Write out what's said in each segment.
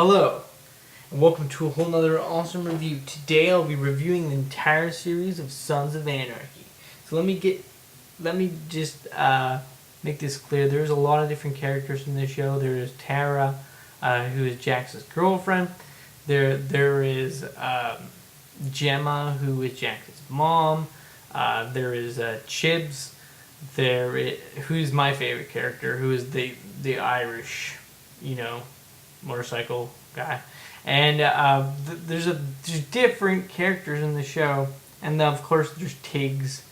Hello, and welcome to a whole nother awesome review. Today I'll be reviewing the entire series of Sons of Anarchy. So let me just make this clear. There's a lot of different characters in this show. There is Tara, who is Jax's girlfriend. There is Gemma, who is Jax's mom. There is Chibs. Who's my favorite character, who is the Irish, motorcycle guy. And there's different characters in the show, and then of course there's Tiggs.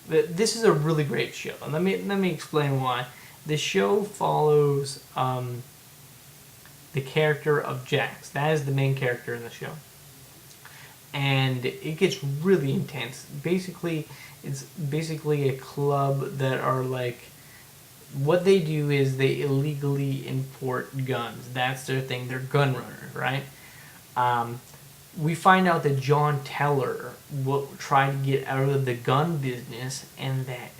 This is a really great show, and let me explain why. The show follows the character of Jax. That is the main character in the show, and it gets really intense. It's basically a club that are like, what they do is they illegally import guns. That's their thing. They're gun runners, right? We find out that John Teller will try to get out of the gun business, and that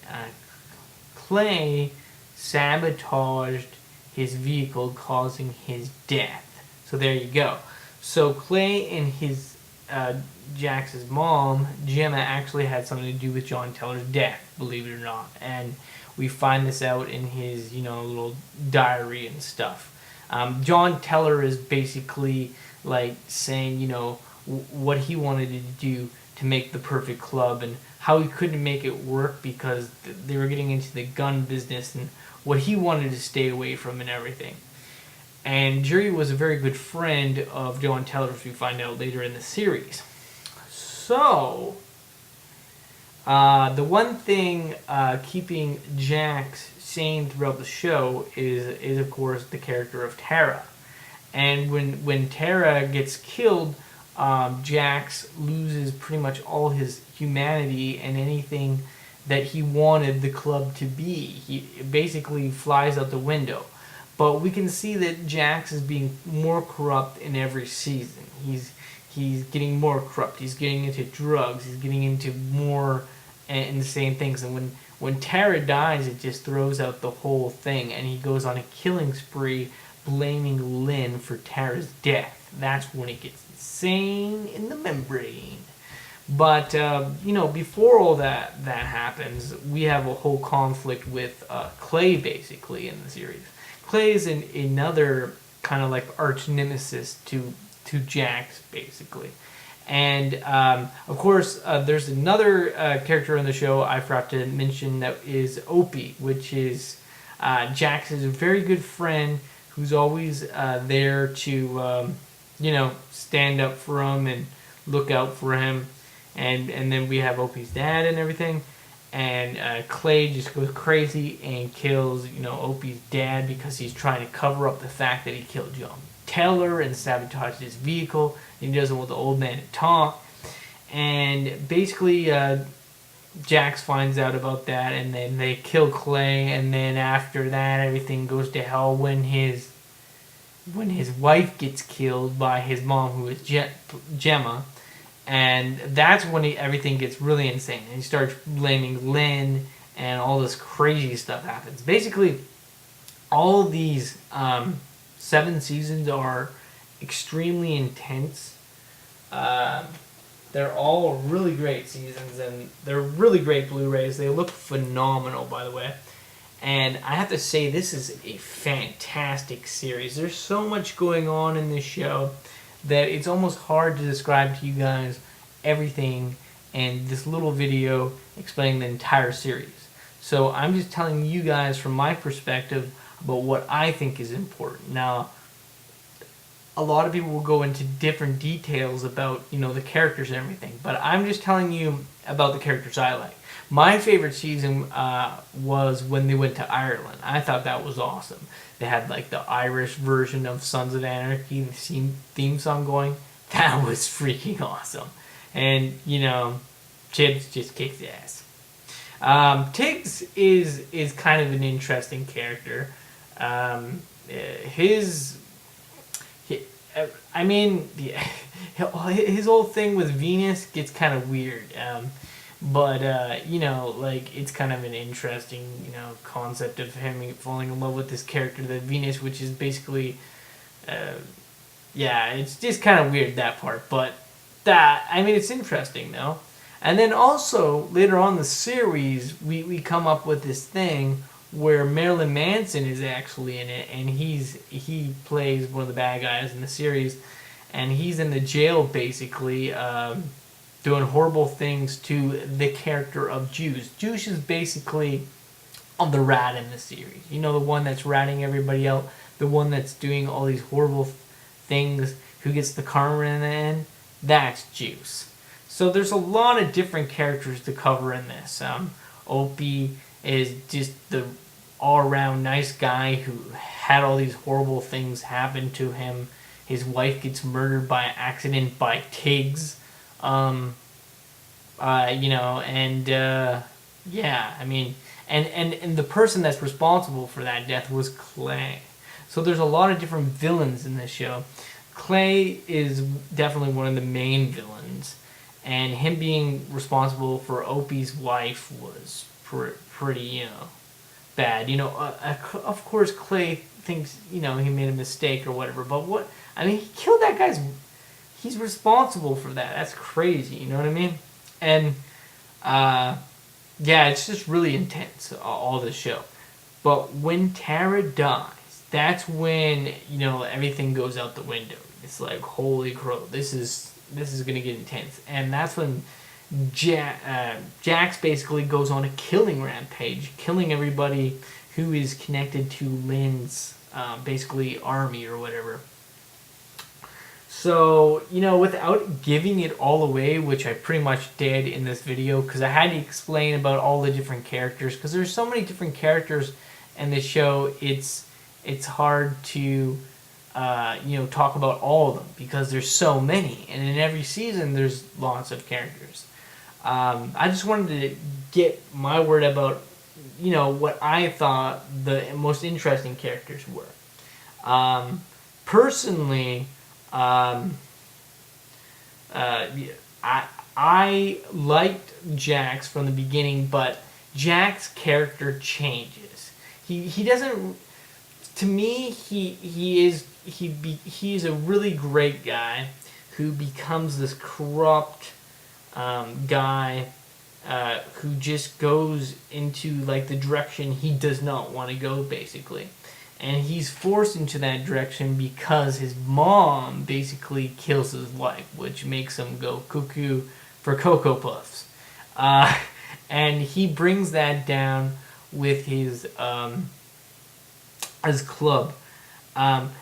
Clay sabotaged his vehicle, causing his death. So there you go. So Clay and his Jax's mom, Gemma, actually had something to do with John Teller's death, believe it or not. And we find this out in his, little diary and stuff. John Teller is basically like saying, what he wanted to do to make the perfect club, and how he couldn't make it work because they were getting into the gun business, and what he wanted to stay away from and everything. And Jerry was a very good friend of John Teller, as we find out later in the series. So, the one thing keeping Jax sane throughout the show is of course the character of Tara. And when Tara gets killed, Jax loses pretty much all his humanity and anything that he wanted the club to be. He basically flies out the window. But we can see that Jax is being more corrupt in every season. He's getting more corrupt. He's getting into drugs. He's getting into more insane things. And when Tara dies, it just throws out the whole thing. And he goes on a killing spree, blaming Lynn for Tara's death. That's when it gets insane in the membrane. But, before all that happens, we have a whole conflict with Clay, basically, in the series. Clay is another kind of like arch nemesis to Jax, basically. And, of course, there's another character in the show I forgot to mention, that is Opie, which is Jax's very good friend who's always there to, stand up for him and look out for him. And then we have Opie's dad and everything. And Clay just goes crazy and kills, Opie's dad, because he's trying to cover up the fact that he killed John Teller and sabotaged his vehicle. And he doesn't want the old man to talk. And basically, Jax finds out about that, and then they kill Clay. And then after that, everything goes to hell when his wife gets killed by his mom, who is Gemma. And that's when everything gets really insane. And he starts blaming Lynn, and all this crazy stuff happens. Basically, all of these 7 seasons are extremely intense. They're all really great seasons, and they're really great Blu-rays. They look phenomenal, by the way. And I have to say, this is a fantastic series. There's so much going on in this show that it's almost hard to describe to you guys everything in this little video explaining the entire series. So I'm just telling you guys from my perspective about what I think is important. Now, a lot of people will go into different details about, the characters and everything, but I'm just telling you about the characters I like. My favorite season was when they went to Ireland. I thought that was awesome. They had like the Irish version of Sons of Anarchy, the theme song going. That was freaking awesome. And, Chibs just kicks ass. Tiggs is kind of an interesting character. His whole thing with Venus gets kind of weird. But, it's kind of an interesting, concept of him falling in love with this character, the Venus, which is basically Yeah, it's just kind of weird, that part. But that, I mean, it's interesting though. And then also later on in the series, we come up with this thing where Marilyn Manson is actually in it, and he plays one of the bad guys in the series, and he's in the jail basically, doing horrible things to the character of Juice. Juice is basically on the rat in the series. You know, the one that's ratting everybody out, the one that's doing all these horrible things, who gets the karma in the end. That's Juice. So there's a lot of different characters to cover in this. Opie is just the all-around nice guy who had all these horrible things happen to him. His wife gets murdered by accident by Tiggs. Yeah, I mean, and the person that's responsible for that death was Clay. So there's a lot of different villains in this show. Clay is definitely one of the main villains, and him being responsible for Opie's wife was pretty, bad. Of course, Clay thinks, he made a mistake or whatever, but he killed that guy's. He's responsible for that. That's crazy, you know what I mean? And, yeah, it's just really intense, all this show. But when Tara dies, that's when, everything goes out the window. It's like, holy crow, this is gonna get intense. And that's when Jax basically goes on a killing rampage, killing everybody who is connected to Lynn's, basically, army or whatever. So, without giving it all away, which I pretty much did in this video, because I had to explain about all the different characters, because there's so many different characters in this show, it's hard to, talk about all of them, because there's so many, and in every season there's lots of characters. I just wanted to get my word about, what I thought the most interesting characters were. Personally, I liked Jax from the beginning, but Jax's character changes. He doesn't. To me, he is a really great guy who becomes this corrupt guy who just goes into like the direction he does not want to go, basically. And he's forced into that direction because his mom basically kills his wife, which makes him go cuckoo for Cocoa Puffs. And he brings that down with his club.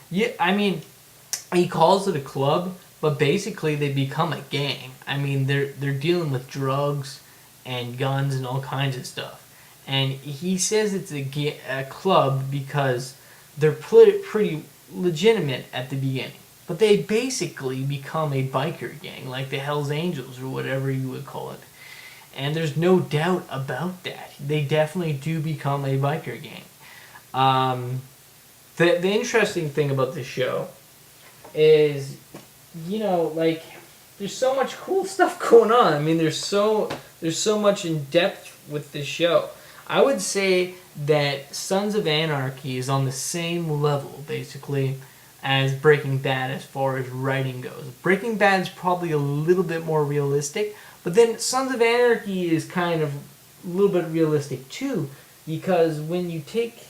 He calls it a club, but basically they become a gang. They're dealing with drugs and guns and all kinds of stuff. And he says it's a club because they're pretty legitimate at the beginning. But they basically become a biker gang, like the Hells Angels or whatever you would call it. And there's no doubt about that. They definitely do become a biker gang. The interesting thing about this show is, there's so much cool stuff going on. There's so much in depth with this show. I would say that Sons of Anarchy is on the same level, basically, as Breaking Bad as far as writing goes. Breaking Bad is probably a little bit more realistic, but then Sons of Anarchy is kind of a little bit realistic too, because when you take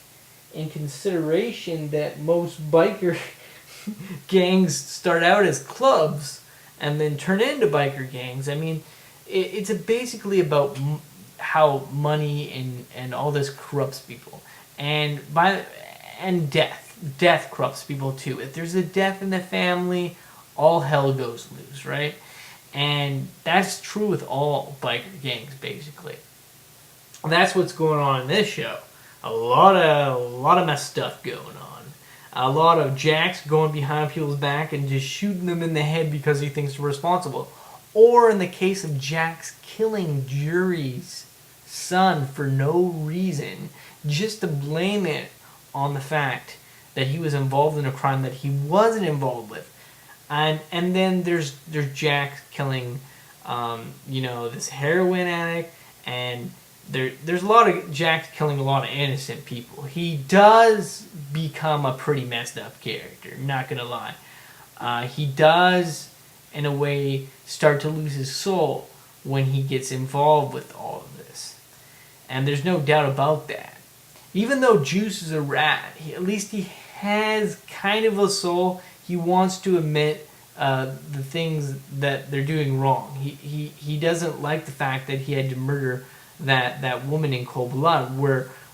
in consideration that most biker gangs start out as clubs and then turn into biker gangs, it's basically about how money and all this corrupts people, and death corrupts people too. If there's a death in the family, all hell goes loose, right? And that's true with all biker gangs, basically. And that's what's going on in this show. A lot of messed stuff going on. A lot of Jax going behind people's back and just shooting them in the head because he thinks they're responsible. Or in the case of Jax, killing Jury's son for no reason, just to blame it on the fact that he was involved in a crime that he wasn't involved with. And then there's Jax killing this heroin addict and there's a lot of Jack killing a lot of innocent people. He does become a pretty messed up character, not gonna lie. He does, in a way, start to lose his soul when he gets involved with all of this. And there's no doubt about that. Even though Juice is a rat, at least he has kind of a soul. He wants to admit the things that they're doing wrong. He doesn't like the fact that he had to murder that woman in cold blood,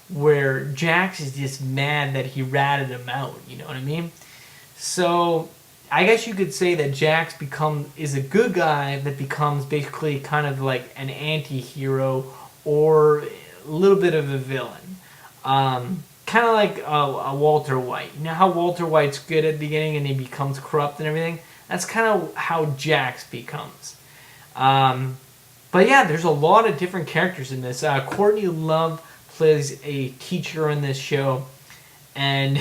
where Jax is just mad that he ratted him out. You know what I mean? So I guess you could say that Jax is a good guy that becomes basically kind of like an anti-hero or a little bit of a villain. Kind of like a Walter White. You know how Walter White's good at the beginning and he becomes corrupt and everything? That's kind of how Jax becomes. But yeah, there's a lot of different characters in this. Courtney Love plays a teacher in this show, and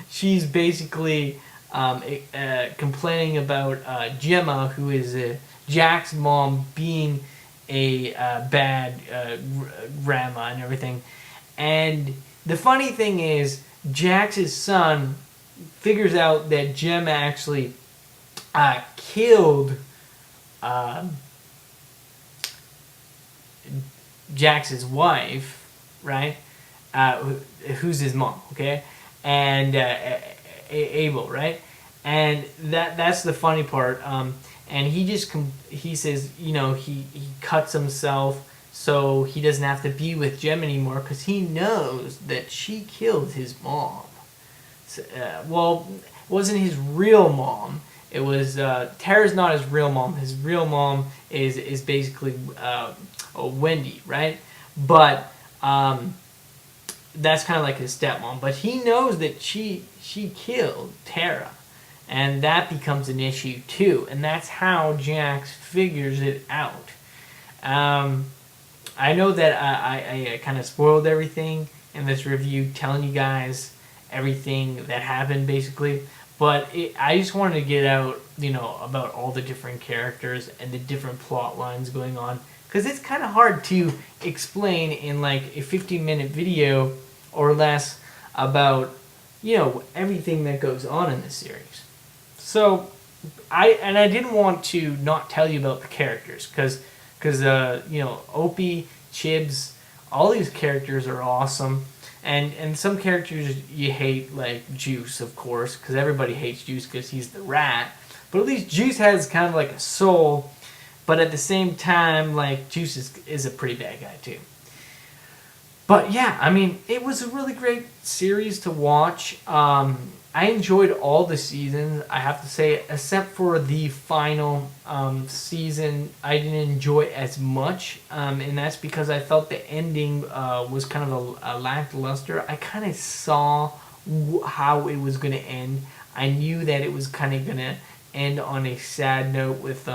she's basically complaining about Gemma, who is Jack's mom, being a bad grandma and everything. And the funny thing is, Jax's son figures out that Gemma actually killed Jax's wife, right? Who's his mom, okay? And Abel, right? And that's the funny part. And he says, you know, he cuts himself so he doesn't have to be with Jem anymore because he knows that she killed his mom. So, well, it wasn't his real mom. It was Tara's not his real mom. His real mom is basically Wendy, right? But that's kind of like his stepmom. But he knows that she killed Tara, and that becomes an issue too. And that's how Jax figures it out. I know that I kind of spoiled everything in this review, telling you guys everything that happened basically. But I just wanted to get out, you know, about all the different characters and the different plot lines going on. Because it's kind of hard to explain in like a 15-minute video or less about, you know, everything that goes on in this series. So, I didn't want to not tell you about the characters. Because you know, Opie, Chibs, all these characters are awesome. And some characters you hate, like Juice, of course, because everybody hates Juice because he's the rat. But at least Juice has kind of like a soul, but at the same time, like, Juice is a pretty bad guy too. But yeah, I mean, it was a really great series to watch. I enjoyed all the seasons, I have to say, except for the final season. I didn't enjoy as much, and that's because I felt the ending was kind of a lackluster. I kind of saw how it was going to end. I knew that it was kind of going to end on a sad note with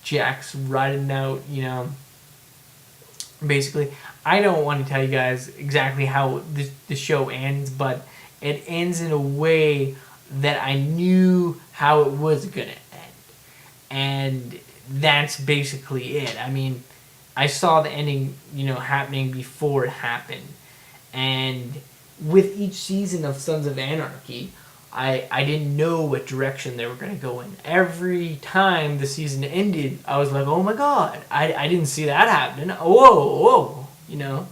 Jax riding out, you know. Basically, I don't want to tell you guys exactly how the show ends, but it ends in a way that I knew how it was going to end. And that's basically it. I mean, I saw the ending, you know, happening before it happened. And with each season of Sons of Anarchy, I didn't know what direction they were going to go in. Every time the season ended, I was like, oh my god, I didn't see that happening. Whoa, you know,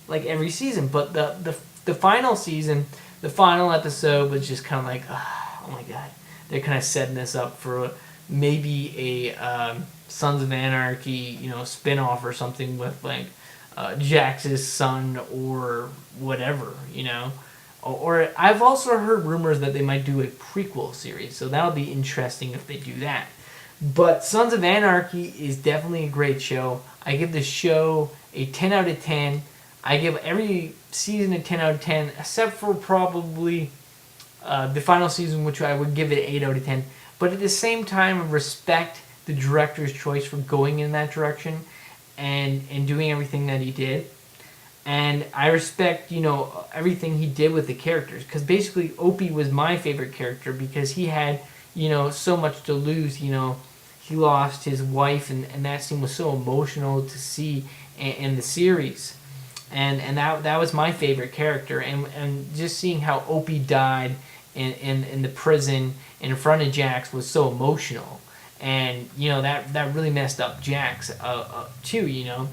like every season. But the final season, the final episode was just kind of like, oh my god, they're kind of setting this up for maybe a Sons of Anarchy, you know, spin-off or something with like Jax's son or whatever, you know. Or I've also heard rumors that they might do a prequel series, so that'll be interesting if they do that. But Sons of Anarchy is definitely a great show. I give the show a 10 out of 10. I give every season a 10 out of 10, except for probably the final season, which I would give it an 8 out of 10. But at the same time, I respect the director's choice for going in that direction and doing everything that he did. And I respect, you know, everything he did with the characters. Because basically, Opie was my favorite character because he had, you know, so much to lose. You know, he lost his wife, and that scene was so emotional to see in the series. and that was my favorite character, and just seeing how Opie died in the prison in front of Jax was so emotional, and that really messed up Jax too,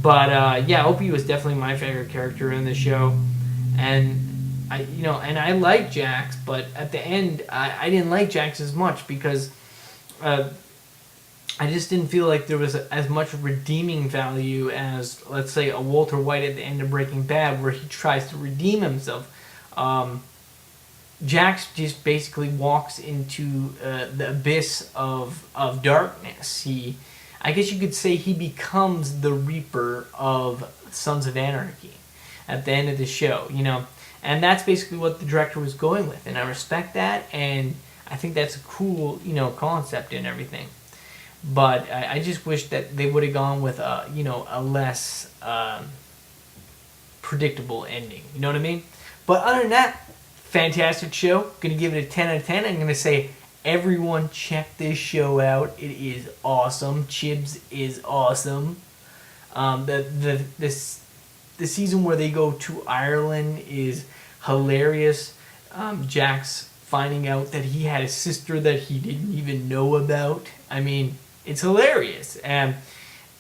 but yeah, Opie was definitely my favorite character in the show, and I like Jax, but at the end I didn't like Jax as much because I just didn't feel like there was as much redeeming value as, let's say, a Walter White at the end of Breaking Bad, where he tries to redeem himself. Jax just basically walks into the abyss of darkness. I guess you could say he becomes the Reaper of Sons of Anarchy at the end of the show, and that's basically what the director was going with, and I respect that, and I think that's a cool, concept and everything. But I just wish that they would have gone with a less predictable ending. You know what I mean? But other than that, fantastic show. Gonna give it a 10 out of 10. I'm gonna say everyone check this show out. It is awesome. Chibs is awesome. The season where they go to Ireland is hilarious. Jax finding out that he had a sister that he didn't even know about. I mean, it's hilarious, yeah,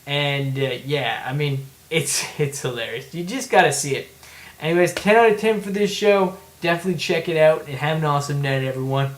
I mean, it's hilarious. You just gotta see it. Anyways, 10 out of 10 for this show. Definitely check it out and have an awesome night, everyone.